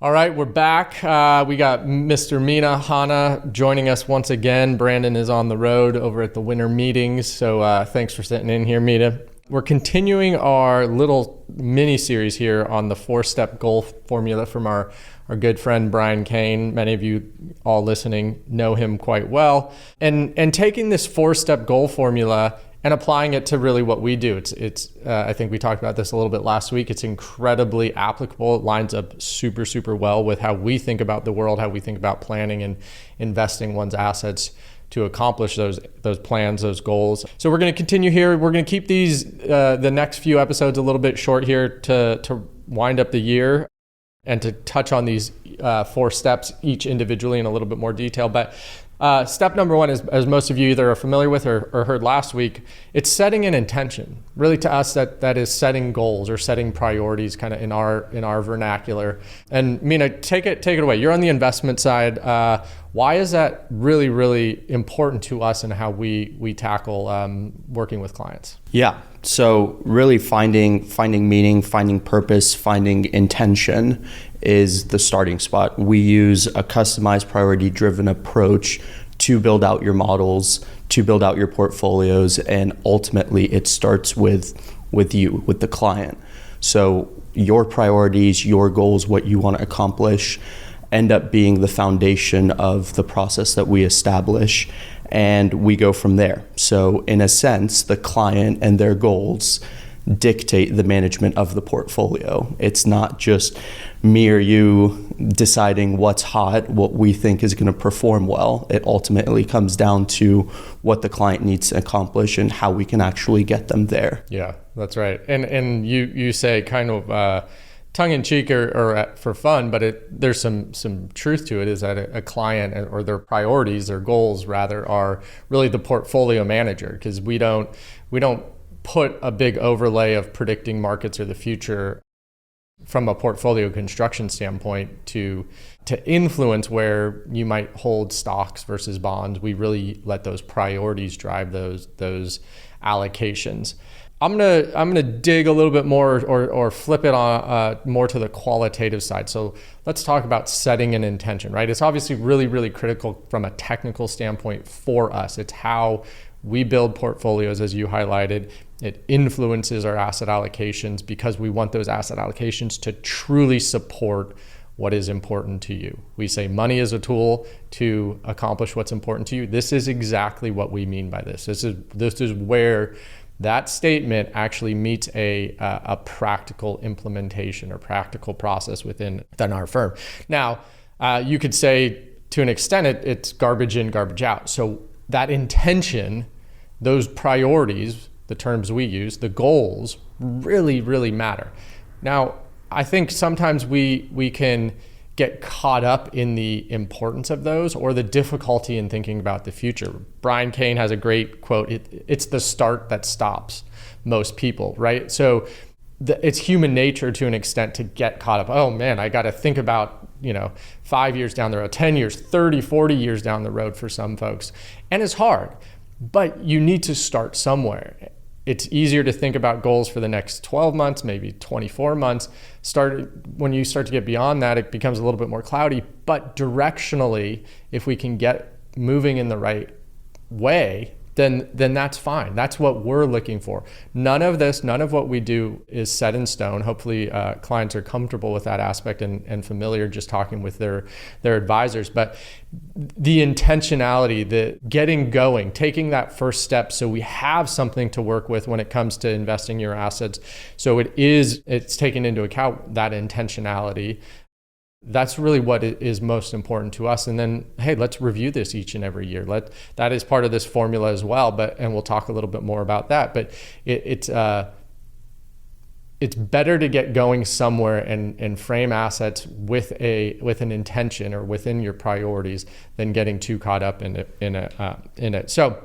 All right, we're back. We got Mr. Mina Hanna joining us once again. Brandon is on the road over at the winter meetings, so thanks for sitting in here, Mina. We're continuing our little mini-series here on the 4-step goal formula from our good friend Brian Kane. Many of you all listening know him quite well. And taking this 4-step goal formula and applying it to really what we do. It's I think we talked about this a little bit last week. It's incredibly applicable. It lines up super, super well with how we think about the world, how we think about planning and investing one's assets to accomplish those plans, those goals. So we're going to continue here. We're going to keep these, the next few episodes a little bit short here to wind up the year and to touch on these 4 steps each individually in a little bit more detail. But step number 1 is, as most of you either are familiar with or heard last week, it's setting an intention. Really, to us, that is setting goals or setting priorities, kind of in our vernacular. And Mina, take it away. You're on the investment side. Why is that really, really important to us and how we tackle working with clients? Yeah. So really finding meaning, finding purpose, finding intention is the starting spot. We use a customized priority-driven approach to build out your models, to build out your portfolios, and ultimately it starts with you, with the client. So your priorities, your goals, what you want to accomplish end up being the foundation of the process that we establish, and we go from there. So in a sense, the client and their goals dictate the management of the portfolio. It's not just me or you deciding what's hot, what we think is going to perform well. It ultimately comes down to what the client needs to accomplish and how we can actually get them there. Yeah, that's right. And you say kind of tongue-in-cheek or for fun, but there's some truth to it, is that a client or their priorities, their goals rather, are really the portfolio manager, because we don't put a big overlay of predicting markets or the future from a portfolio construction standpoint to influence where you might hold stocks versus bonds. We really let those priorities drive those allocations. I'm gonna dig a little bit more or flip it on more to the qualitative side. So let's talk about setting an intention, right? It's obviously really, really critical from a technical standpoint for us. It's how we build portfolios, as you highlighted. It influences our asset allocations because we want those asset allocations to truly support what is important to you. We say money is a tool to accomplish what's important to you. This is exactly what we mean by this. This is where that statement actually meets a practical implementation or practical process within our firm. Now, you could say to an extent it's garbage in, garbage out. So that intention, those priorities, the terms we use, the goals, really, really matter. Now, I think sometimes we can get caught up in the importance of those or the difficulty in thinking about the future. Brian Kane has a great quote, it's the start that stops most people, right? So it's human nature to an extent to get caught up. Oh man, I got to think about, 5 years down the road, 10 years, 30, 40 years down the road for some folks. And it's hard, but you need to start somewhere. It's easier to think about goals for the next 12 months, maybe 24 months. When you start to get beyond that, it becomes a little bit more cloudy. But directionally, if we can get moving in the right way, then that's fine. That's what we're looking for. None of what we do is set in stone. Hopefully clients are comfortable with that aspect and familiar just talking with their advisors. But the intentionality, the getting going, taking that first step so we have something to work with when it comes to investing your assets. So it's taken into account that intentionality. That's really what is most important to us. And then, hey, let's review this each and every year. That is part of this formula as well. And we'll talk a little bit more about that. But it's better to get going somewhere and frame assets with an intention or within your priorities than getting too caught up in it. So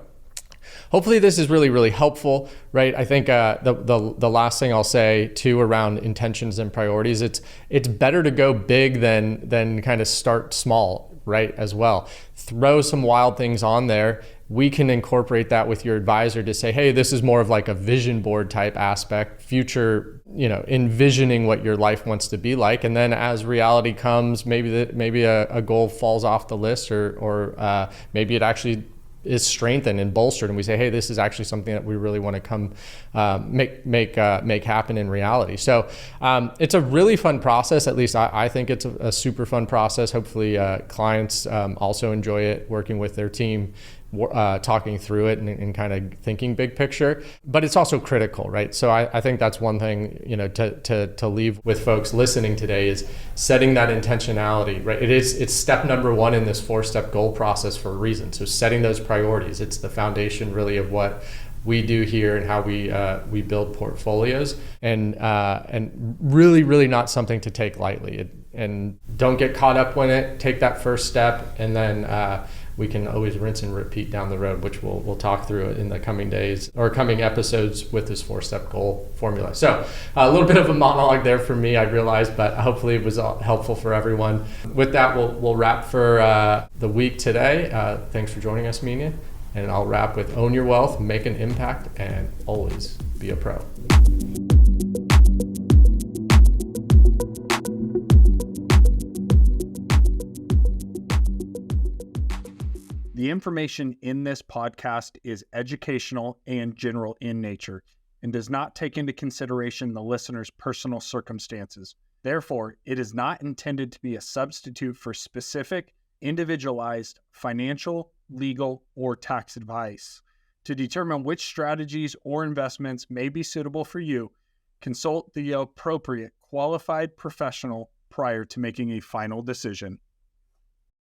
hopefully this is really, really helpful, right? I think the last thing I'll say too around intentions and priorities, it's better to go big than kind of start small, right, as well. Throw some wild things on there we can incorporate that with your advisor to say, hey, this is more of like a vision board type aspect, future, envisioning what your life wants to be like. And then as reality comes, maybe a goal falls off the list, or maybe it actually is strengthened and bolstered, and we say, hey, this is actually something that we really want to come make happen in reality. So it's a really fun process. At least I think it's a super fun process. Hopefully clients also enjoy it, working with their team, talking through it and kind of thinking big picture. But it's also critical, right? So I think that's one thing, to leave with folks listening today is setting that intentionality, right? It's step number one in this 4-step goal process for a reason. So setting those priorities, it's the foundation really of what we do here and how we build portfolios, and really, really not something to take lightly. And don't get caught up when it. Take that first step, and then we can always rinse and repeat down the road, which we'll talk through in the coming days or coming episodes with this 4-step goal formula. So a little bit of a monologue there for me, I realized, but hopefully it was helpful for everyone. With that, we'll wrap for the week today. Thanks for joining us, Mina. And I'll wrap with own your wealth, make an impact, and always be a pro. The information in this podcast is educational and general in nature and does not take into consideration the listener's personal circumstances. Therefore, it is not intended to be a substitute for specific, individualized financial, legal, or tax advice. To determine which strategies or investments may be suitable for you, consult the appropriate qualified professional prior to making a final decision.